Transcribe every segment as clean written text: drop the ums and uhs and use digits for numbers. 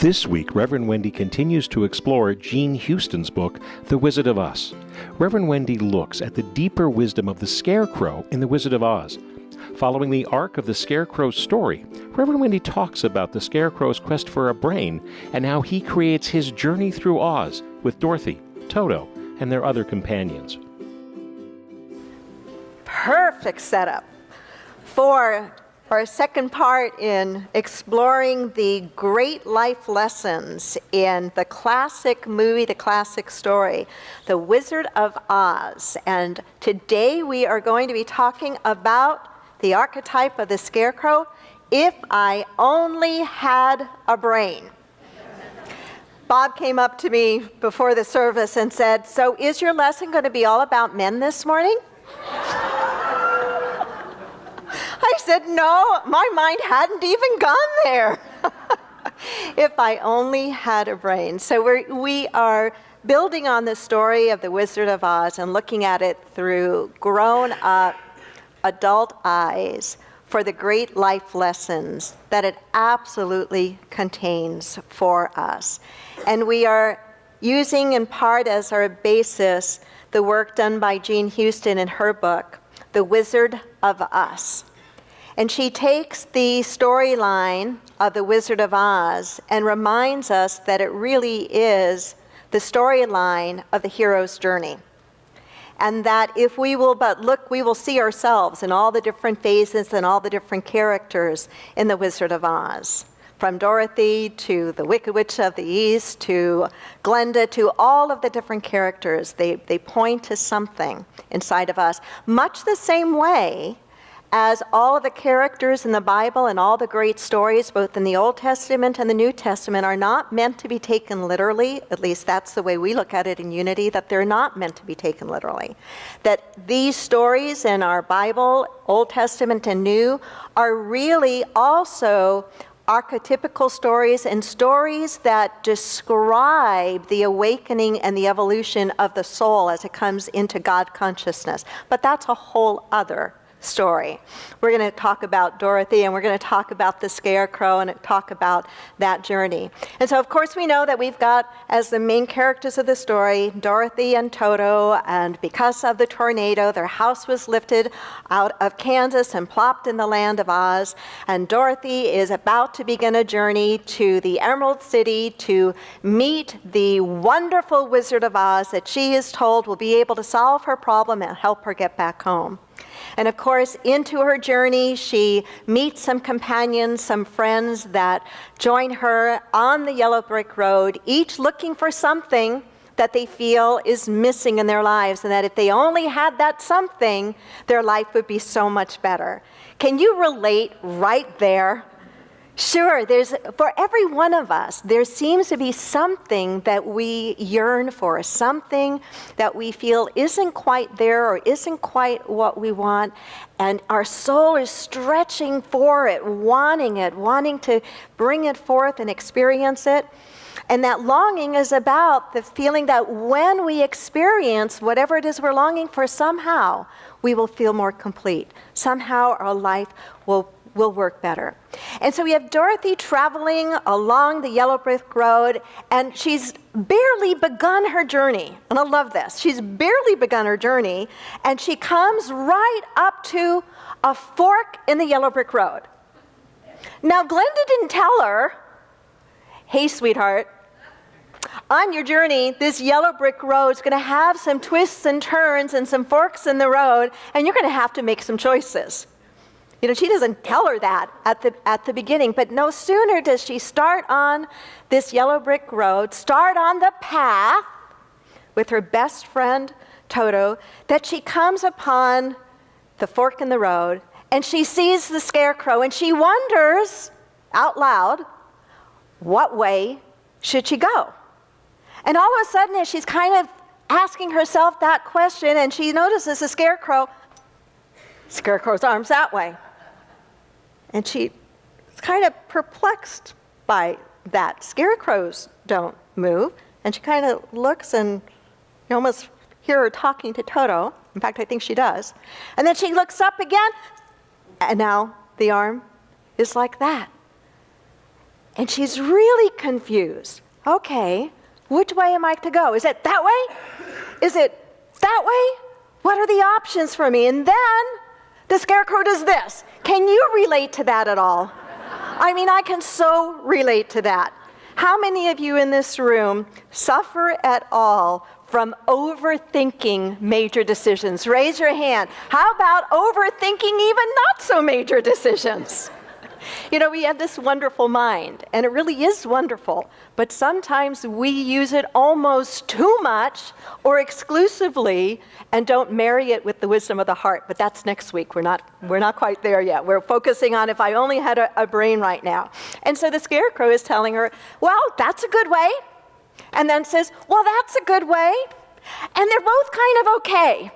This week, Reverend Wendy continues to explore Jean Houston's book, The Wizard of Oz. Reverend Wendy looks at the deeper wisdom of the Scarecrow in The Wizard of Oz. Following the arc of the Scarecrow's story, Reverend Wendy talks about the Scarecrow's quest for a brain and how he creates his journey through Oz with Dorothy, Toto, and their other companions. Perfect setup for our second part in exploring the great life lessons in the classic movie, the classic story, The Wizard of Oz. And today we are going to be talking about the archetype of the Scarecrow, if I only had a brain. Bob came up to me before the service and said, "So is your lesson going to be all about men this morning?" I said, no, my mind hadn't even gone there. If I only had a brain. So we are building on the story of the Wizard of Oz and looking at it through grown-up adult eyes for the great life lessons that it absolutely contains for us. And we are using in part as our basis the work done by Jean Houston in her book, The Wizard of Us. And she takes the storyline of The Wizard of Oz and reminds us that it really is the storyline of the hero's journey. And that if we will but look, we will see ourselves in all the different phases and all the different characters in The Wizard of Oz. From Dorothy to the Wicked Witch of the East to Glenda to all of the different characters, they point to something inside of us. Much the same way as all of the characters in the Bible and all the great stories, both in the Old Testament and the New Testament, are not meant to be taken literally. At least that's the way we look at it in Unity, that they're not meant to be taken literally. That these stories in our Bible, Old Testament and New, are really also archetypical stories and stories that describe the awakening and the evolution of the soul as it comes into God consciousness. But that's a whole other story. We're going to talk about Dorothy, and we're going to talk about the Scarecrow and talk about that journey. And so, of course, we know that we've got as the main characters of the story Dorothy and Toto, and because of the tornado, their house was lifted out of Kansas and plopped in the land of Oz. And Dorothy is about to begin a journey to the Emerald City to meet the wonderful Wizard of Oz that she is told will be able to solve her problem and help her get back home. And of course, into her journey, she meets some companions, some friends that join her on the yellow brick road, each looking for something that they feel is missing in their lives, and that if they only had that something, their life would be so much better. Can you relate right there? Sure, for every one of us, there seems to be something that we yearn for, something that we feel isn't quite there or isn't quite what we want, and our soul is stretching for it, wanting to bring it forth and experience it. And that longing is about the feeling that when we experience whatever it is we're longing for, somehow we will feel more complete. Somehow our life will work better. And so we have Dorothy traveling along the yellow brick road, and she's barely begun her journey. And I love this. She's barely begun her journey, and she comes right up to a fork in the yellow brick road. Now, Glenda didn't tell her, "Hey, sweetheart, on your journey, this yellow brick road is going to have some twists and turns and some forks in the road, and you're going to have to make some choices." You know, she doesn't tell her that at the beginning, but no sooner does she start on this yellow brick road, start on the path with her best friend, Toto, that she comes upon the fork in the road, and she sees the Scarecrow, and she wonders out loud, what way should she go? And all of a sudden, as she's kind of asking herself that question, and she notices the Scarecrow's arms that way. And she's kind of perplexed by that. Scarecrows don't move. And she kind of looks, and you almost hear her talking to Toto. In fact, I think she does. And then she looks up again, and now the arm is like that. And she's really confused. Okay, which way am I to go? Is it that way? Is it that way? What are the options for me? And then the Scarecrow does this. Can you relate to that at all? I mean, I can so relate to that. How many of you in this room suffer at all from overthinking major decisions? Raise your hand. How about overthinking even not so major decisions? You know, we have this wonderful mind, and it really is wonderful, but sometimes we use it almost too much or exclusively and don't marry it with the wisdom of the heart. But that's next week. We're not quite there yet. We're focusing on if I only had a brain right now. And so the Scarecrow is telling her, well, that's a good way. And then says, well, that's a good way. And they're both kind of okay.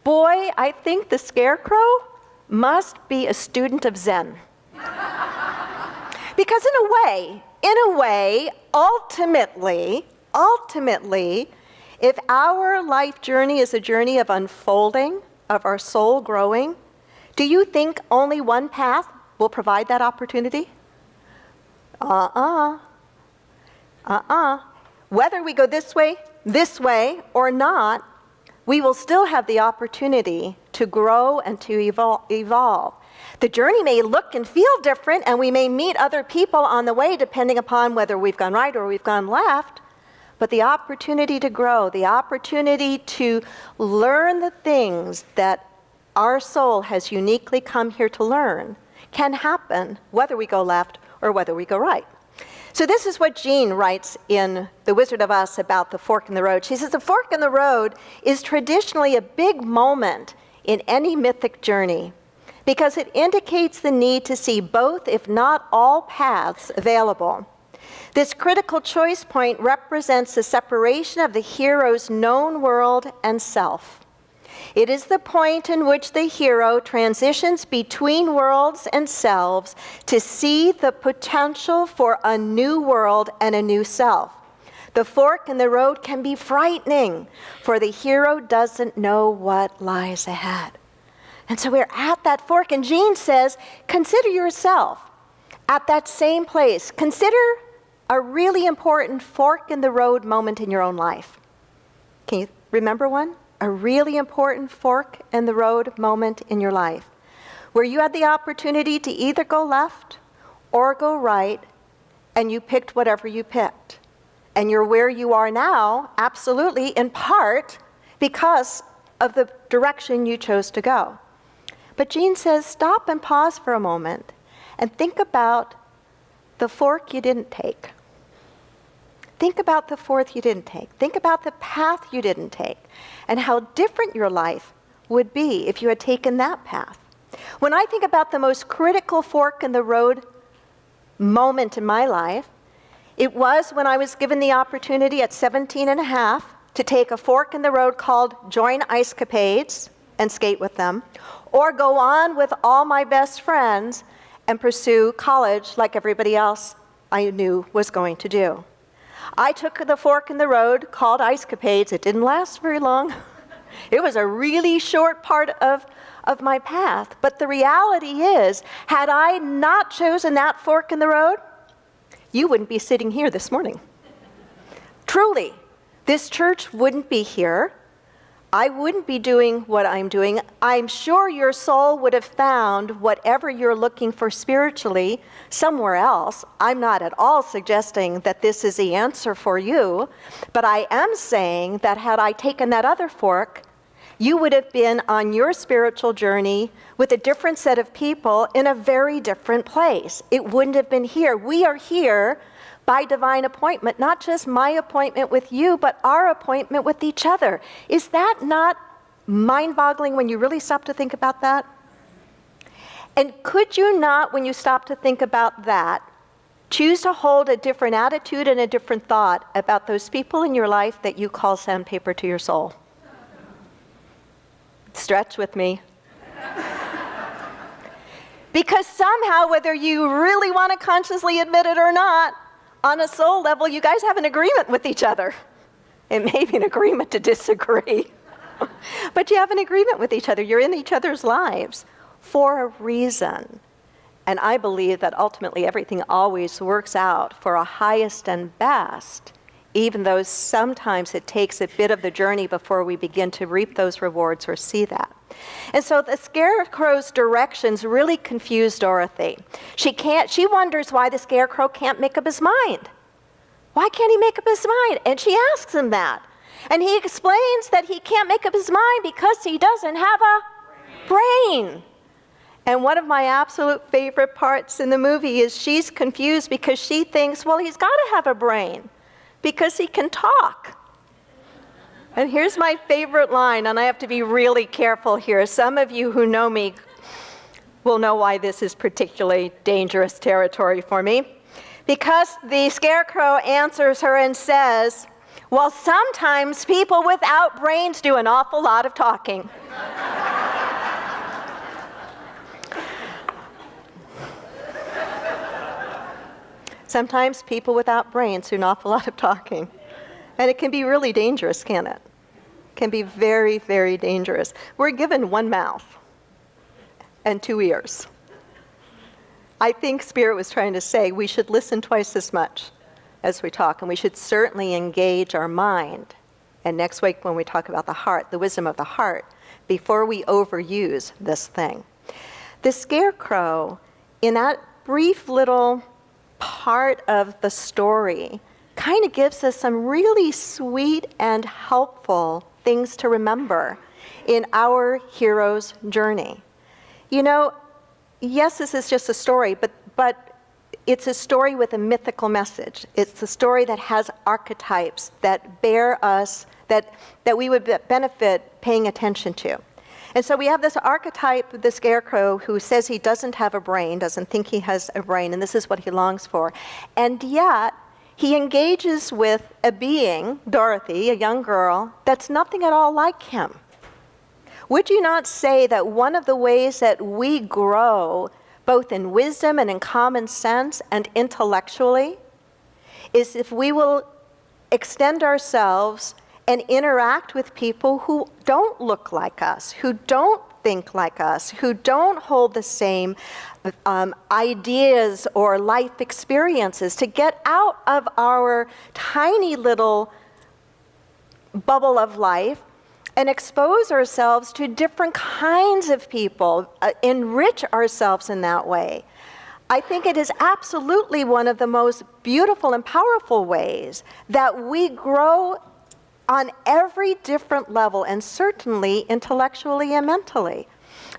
Boy, I think the Scarecrow must be a student of Zen. Because in a way, ultimately, if our life journey is a journey of unfolding, of our soul growing, do you think only one path will provide that opportunity? Whether we go this way, or not, we will still have the opportunity to grow and to evolve. The journey may look and feel different, and we may meet other people on the way depending upon whether we've gone right or we've gone left, but the opportunity to grow, the opportunity to learn the things that our soul has uniquely come here to learn can happen whether we go left or whether we go right. So this is what Jean writes in The Wizard of Us about the fork in the road. She says the fork in the road is traditionally a big moment in any mythic journey because it indicates the need to see both, if not all, paths available. This critical choice point represents the separation of the hero's known world and self. It is the point in which the hero transitions between worlds and selves to see the potential for a new world and a new self. The fork in the road can be frightening, for the hero doesn't know what lies ahead. And so we're at that fork, and Jean says, consider yourself at that same place. Consider a really important fork in the road moment in your own life. Can you remember one? A really important fork in the road moment in your life, where you had the opportunity to either go left or go right, and you picked whatever you picked. And you're where you are now, absolutely, in part, because of the direction you chose to go. But Jean says, stop and pause for a moment and think about the fork you didn't take. Think about the fork you didn't take. Think about the path you didn't take and how different your life would be if you had taken that path. When I think about the most critical fork in the road moment in my life, it was when I was given the opportunity at 17 and a half to take a fork in the road called join Ice Capades and skate with them, or go on with all my best friends and pursue college like everybody else I knew was going to do. I took the fork in the road called Ice Capades. It didn't last very long. It was a really short part of my path. But the reality is, had I not chosen that fork in the road, you wouldn't be sitting here this morning. Truly, this church wouldn't be here. I wouldn't be doing what I'm doing. I'm sure your soul would have found whatever you're looking for spiritually somewhere else. I'm not at all suggesting that this is the answer for you, but I am saying that had I taken that other fork, you would have been on your spiritual journey with a different set of people in a very different place. It wouldn't have been here. We are here by divine appointment, not just my appointment with you, but our appointment with each other. Is that not mind-boggling when you really stop to think about that? And could you not, when you stop to think about that, choose to hold a different attitude and a different thought about those people in your life that you call sandpaper to your soul? Stretch with me. Because somehow, whether you really want to consciously admit it or not, on a soul level, you guys have an agreement with each other. It may be an agreement to disagree, but you have an agreement with each other. You're in each other's lives for a reason. And I believe that ultimately everything always works out for a highest and best, even though sometimes it takes a bit of the journey before we begin to reap those rewards or see that. And so the Scarecrow's directions really confuse Dorothy. She wonders why the Scarecrow can't make up his mind. Why can't he make up his mind? And she asks him that. And he explains that he can't make up his mind because he doesn't have a brain. And one of my absolute favorite parts in the movie is she's confused because she thinks, well, he's got to have a brain because he can talk. And here's my favorite line, and I have to be really careful here. Some of you who know me will know why this is particularly dangerous territory for me. Because the Scarecrow answers her and says, well, sometimes people without brains do an awful lot of talking. Sometimes people without brains do an awful lot of talking. And it can be really dangerous, can't it? It can be very, very dangerous. We're given one mouth and 2 ears. I think Spirit was trying to say we should listen twice as much as we talk, and we should certainly engage our mind. And next week when we talk about the heart, the wisdom of the heart, before we overuse this thing. The Scarecrow, in that brief little part of the story, kind of gives us some really sweet and helpful things to remember in our hero's journey. You know, yes, this is just a story, but it's a story with a mythical message. It's a story that has archetypes that bear us, that we would benefit paying attention to. And so we have this archetype of the Scarecrow who says he doesn't have a brain, doesn't think he has a brain, and this is what he longs for. And yet, he engages with a being, Dorothy, a young girl, that's nothing at all like him. Would you not say that one of the ways that we grow, both in wisdom and in common sense and intellectually, is if we will extend ourselves and interact with people who don't look like us, who don't think like us, who don't hold the same ideas or life experiences, to get out of our tiny little bubble of life and expose ourselves to different kinds of people, enrich ourselves in that way. I think it is absolutely one of the most beautiful and powerful ways that we grow on every different level, and certainly intellectually and mentally.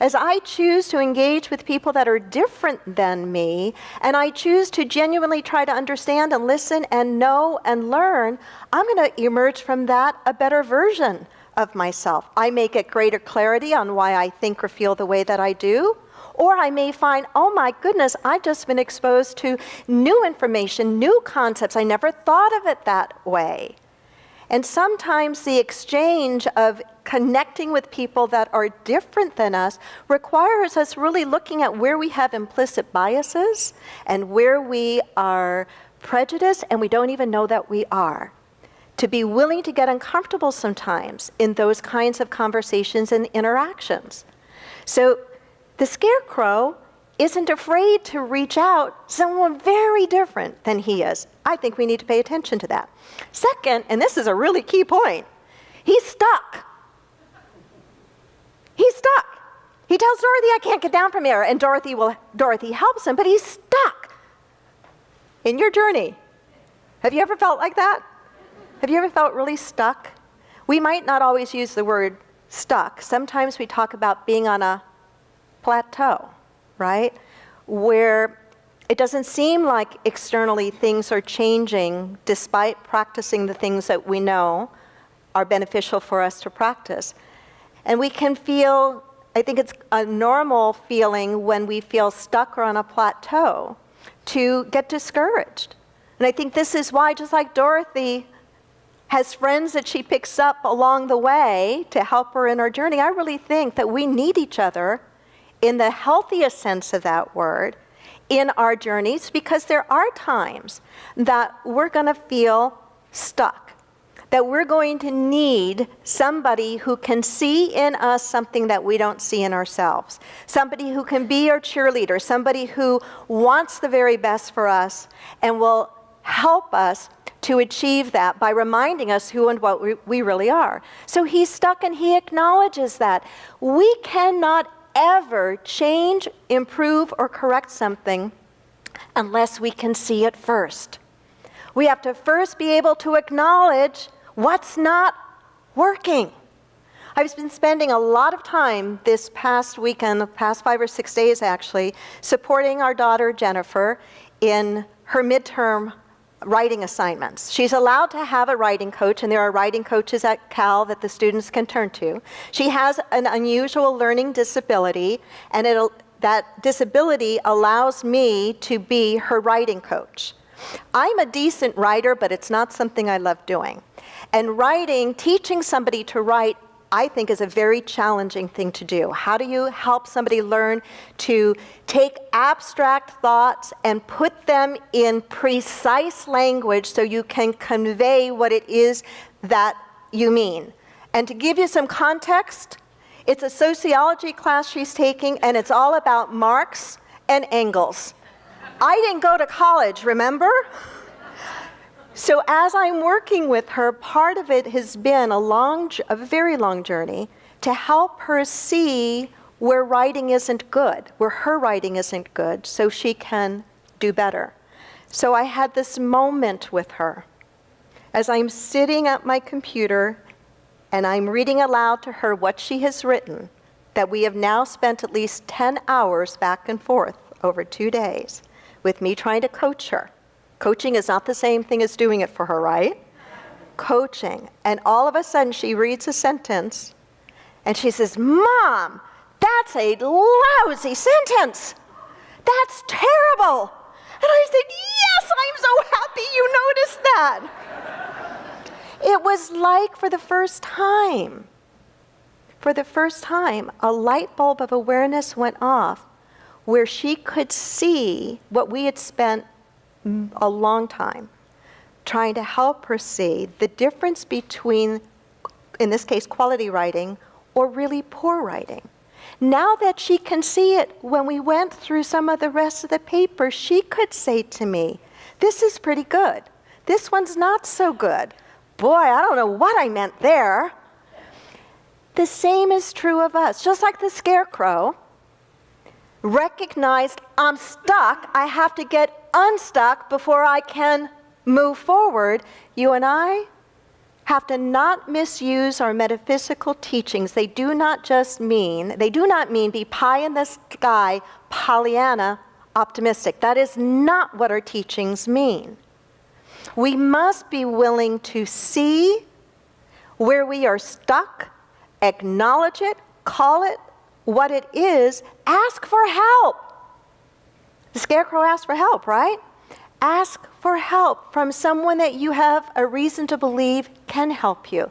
As I choose to engage with people that are different than me, and I choose to genuinely try to understand and listen and know and learn, I'm going to emerge from that a better version of myself. I may get greater clarity on why I think or feel the way that I do, or I may find, oh my goodness, I've just been exposed to new information, new concepts. I never thought of it that way. And sometimes the exchange of connecting with people that are different than us requires us really looking at where we have implicit biases and where we are prejudiced and we don't even know that we are. To be willing to get uncomfortable sometimes in those kinds of conversations and interactions. So the Scarecrow isn't afraid to reach out to someone very different than he is. I think we need to pay attention to that. Second, and this is a really key point, he's stuck. He's stuck. He tells Dorothy, I can't get down from here, and Dorothy helps him, but he's stuck. In your journey, have you ever felt like that? Have you ever felt really stuck? We might not always use the word stuck. Sometimes we talk about being on a plateau, right? Where it doesn't seem like externally things are changing despite practicing the things that we know are beneficial for us to practice. And we can feel, I think it's a normal feeling when we feel stuck or on a plateau to get discouraged. And I think this is why, just like Dorothy has friends that she picks up along the way to help her in her journey, I really think that we need each other in the healthiest sense of that word in our journeys, because there are times that we're going to feel stuck, that we're going to need somebody who can see in us something that we don't see in ourselves. Somebody who can be our cheerleader, somebody who wants the very best for us and will help us to achieve that by reminding us who and what we really are. So he's stuck and he acknowledges that. We cannot ever change, improve, or correct something unless we can see it first. We have to first be able to acknowledge what's not working. I've been spending a lot of time this past weekend, the past 5 or 6 days actually, supporting our daughter Jennifer in her midterm writing assignments. She's allowed to have a writing coach, and there are writing coaches at Cal that the students can turn to. She has an unusual learning disability, and that disability allows me to be her writing coach. I'm a decent writer, but it's not something I love doing. And writing, teaching somebody to write, I think is a very challenging thing to do. How do you help somebody learn to take abstract thoughts and put them in precise language so you can convey what it is that you mean? And to give you some context, it's a sociology class she's taking, and it's all about Marx and Engels. I didn't go to college, remember? So as I'm working with her, part of it has been a very long journey to help her see where writing isn't good, where her writing isn't good, so she can do better. So I had this moment with her as I'm sitting at my computer and I'm reading aloud to her what she has written, that we have now spent at least 10 hours back and forth over 2 days with me trying to coach her. Coaching is not the same thing as doing it for her, right? Coaching. And all of a sudden she reads a sentence and she says, "Mom, that's a lousy sentence. That's terrible." And I said, "Yes, I'm so happy you noticed that." It was like for the first time, a light bulb of awareness went off where she could see what we had spent a long time trying to help her see the difference between, in this case, quality writing or really poor writing. Now that she can see it, when we went through some of the rest of the paper, she could say to me, "This is pretty good. This one's not so good. Boy, I don't know what I meant there." The same is true of us. Just like the Scarecrow recognized, I'm stuck, I have to get unstuck before I can move forward. You and I have to not misuse our metaphysical teachings. They do not mean be pie in the sky, Pollyanna, optimistic. That is not what our teachings mean. We must be willing to see where we are stuck, acknowledge it, call it what it is, ask for help. The Scarecrow asked for help, right? Ask for help from someone that you have a reason to believe can help you.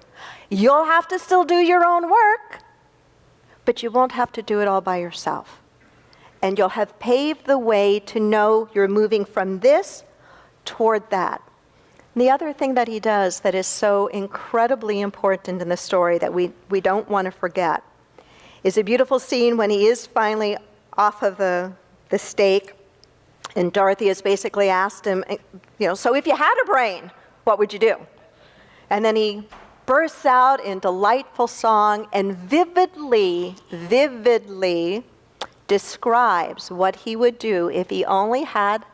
You'll have to still do your own work, but you won't have to do it all by yourself. And you'll have paved the way to know you're moving from this toward that. And the other thing that he does that is so incredibly important in the story that we don't want to forget is a beautiful scene when he is finally off of the stake, and Dorothy has basically asked him, "So if you had a brain, what would you do?" And then he bursts out in delightful song and vividly describes what he would do if he only had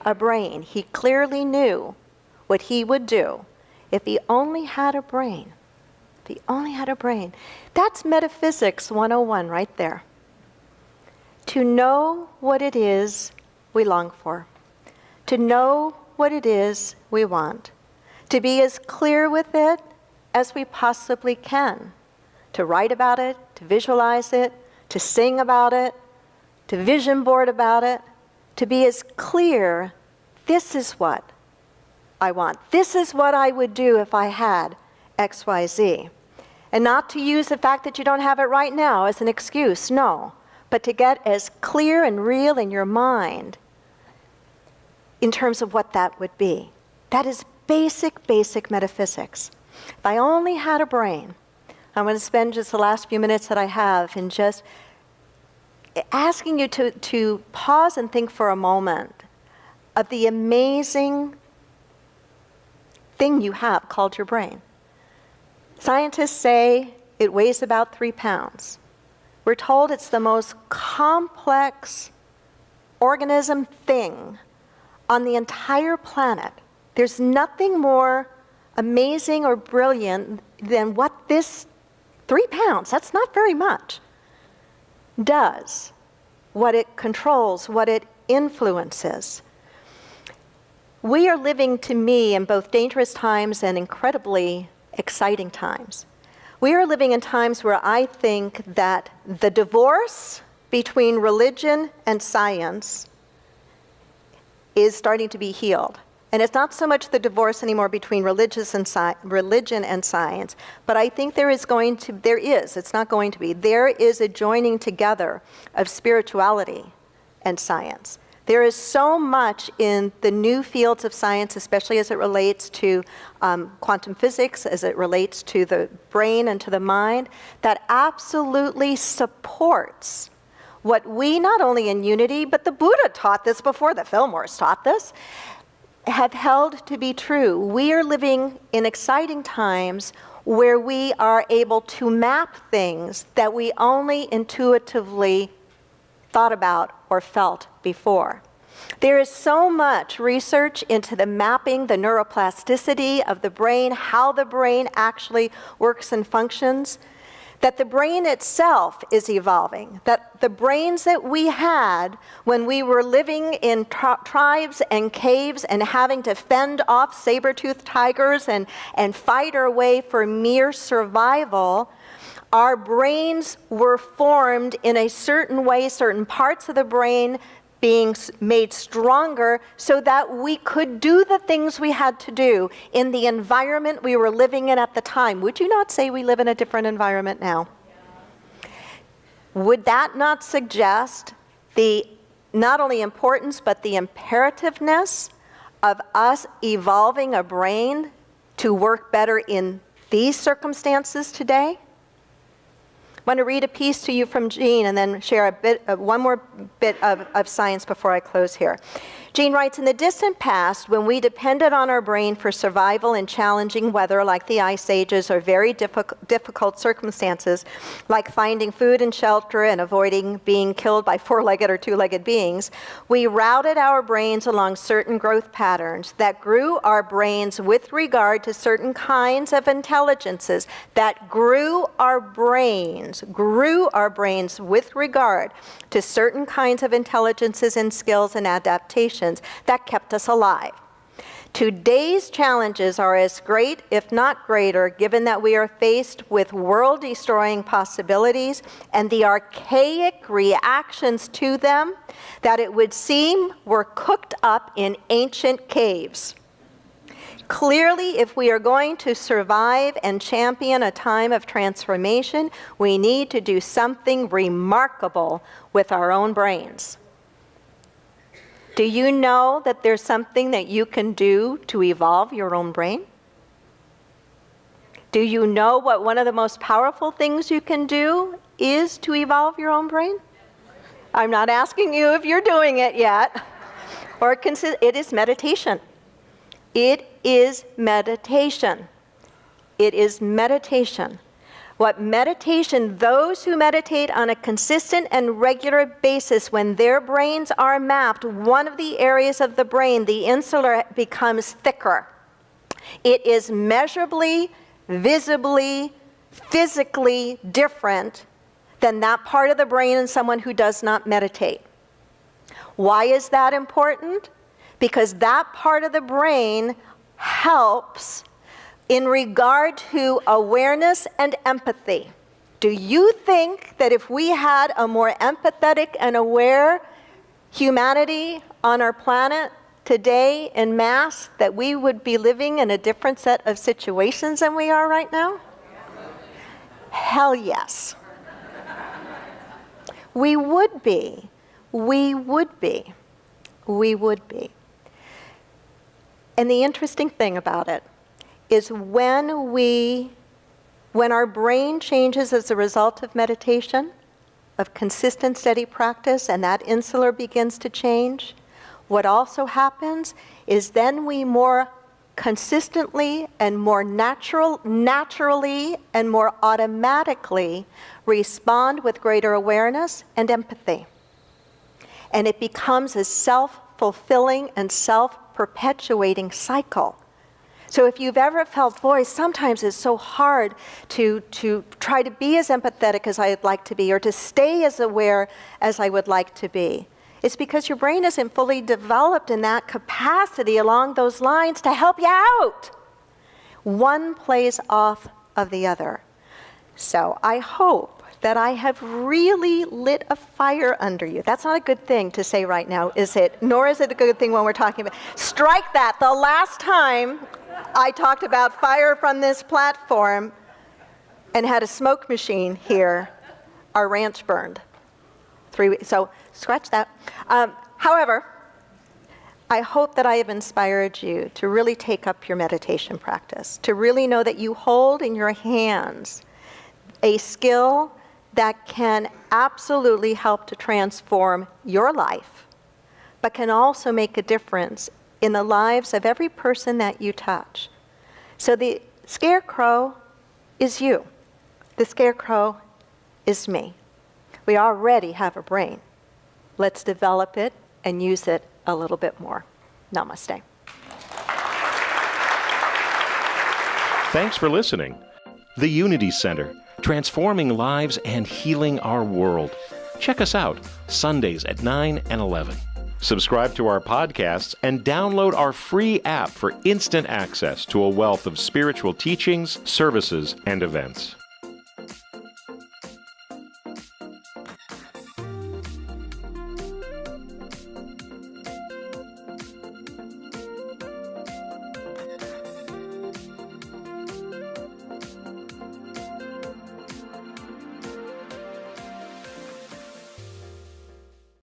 a brain. He clearly knew what he would do if he only had a brain. If he only had a brain. That's Metaphysics 101 right there. To know what it is we long for. To know what it is we want. To be as clear with it as we possibly can. To write about it, to visualize it, to sing about it, to vision board about it. To be as clear, this is what I want. This is what I would do if I had XYZ. And not to use the fact that you don't have it right now as an excuse, no. But to get as clear and real in your mind in terms of what that would be. That is basic metaphysics. If I only had a brain. I'm going to spend just the last few minutes that I have in just asking you to pause and think for a moment of the amazing thing you have called your brain. Scientists say it weighs about 3 pounds. We're told it's the most complex organism thing on the entire planet. There's nothing more amazing or brilliant than what this 3 pounds, that's not very much, does, what it controls, what it influences. We are living, to me, in both dangerous times and incredibly exciting times. We are living in times where I think that the divorce between religion and science is starting to be healed. And it's not so much the divorce anymore between religion and science, but I think there is a joining together of spirituality and science. There is so much in the new fields of science, especially as it relates to quantum physics, as it relates to the brain and to the mind, that absolutely supports what we, not only in unity, but the Buddha taught this before, the Fillmores taught this, have held to be true. We are living in exciting times where we are able to map things that we only intuitively thought about or felt before. There is so much research into the mapping, the neuroplasticity of the brain, how the brain actually works and functions, that the brain itself is evolving, that the brains that we had when we were living in tribes and caves and having to fend off saber-toothed tigers and fight our way for mere survival, our brains were formed in a certain way, certain parts of the brain being made stronger so that we could do the things we had to do in the environment we were living in at the time. Would you not say we live in a different environment now? Yeah. Would that not suggest the not only importance but the imperativeness of us evolving a brain to work better in these circumstances today? I want to read a piece to you from Jean and then share one more bit of science before I close here. Jean writes, in the distant past, when we depended on our brain for survival in challenging weather like the ice ages or very difficult circumstances like finding food and shelter and avoiding being killed by four-legged or two-legged beings, we routed our brains along certain growth patterns that grew our brains with regard to certain kinds of intelligences, that grew our brains with regard to certain kinds of intelligences and skills and adaptations that kept us alive. Today's challenges are as great, if not greater, given that we are faced with world-destroying possibilities and the archaic reactions to them that it would seem were cooked up in ancient caves. Clearly, if we are going to survive and champion a time of transformation, we need to do something remarkable with our own brains. Do you know that there's something that you can do to evolve your own brain? Do you know what one of the most powerful things you can do is to evolve your own brain? I'm not asking you if you're doing it yet. It is meditation. It is meditation. It is meditation. What meditation, those who meditate on a consistent and regular basis, when their brains are mapped, one of the areas of the brain, the insular, becomes thicker. It is measurably, visibly, physically different than that part of the brain in someone who does not meditate. Why is that important? Because that part of the brain helps in regard to awareness and empathy. Do you think that if we had a more empathetic and aware humanity on our planet today en masse, that we would be living in a different set of situations than we are right now? Hell yes. We would be. We would be. We would be. And the interesting thing about it is when our brain changes as a result of meditation, of consistent, steady practice, and that insular begins to change, what also happens is then we more consistently and more naturally and more automatically respond with greater awareness and empathy. And it becomes a self-fulfilling and self-perpetuating cycle. So if you've ever felt, boy, sometimes it's so hard to try to be as empathetic as I'd like to be, or to stay as aware as I would like to be, it's because your brain isn't fully developed in that capacity along those lines to help you out. One plays off of the other. So I hope that I have really lit a fire under you. That's not a good thing to say right now, is it? Nor is it a good thing when we're talking about. Strike that. The last time I talked about fire from this platform and had a smoke machine here, our ranch burned. 3 weeks. So scratch that. However, I hope that I have inspired you to really take up your meditation practice, to really know that you hold in your hands a skill that can absolutely help to transform your life, but can also make a difference in the lives of every person that you touch. So the Scarecrow is you. The Scarecrow is me. We already have a brain. Let's develop it and use it a little bit more. Namaste. Thanks for listening. The Unity Center, transforming lives and healing our world. Check us out Sundays at 9 and 11. Subscribe to our podcasts and download our free app for instant access to a wealth of spiritual teachings, services, and events.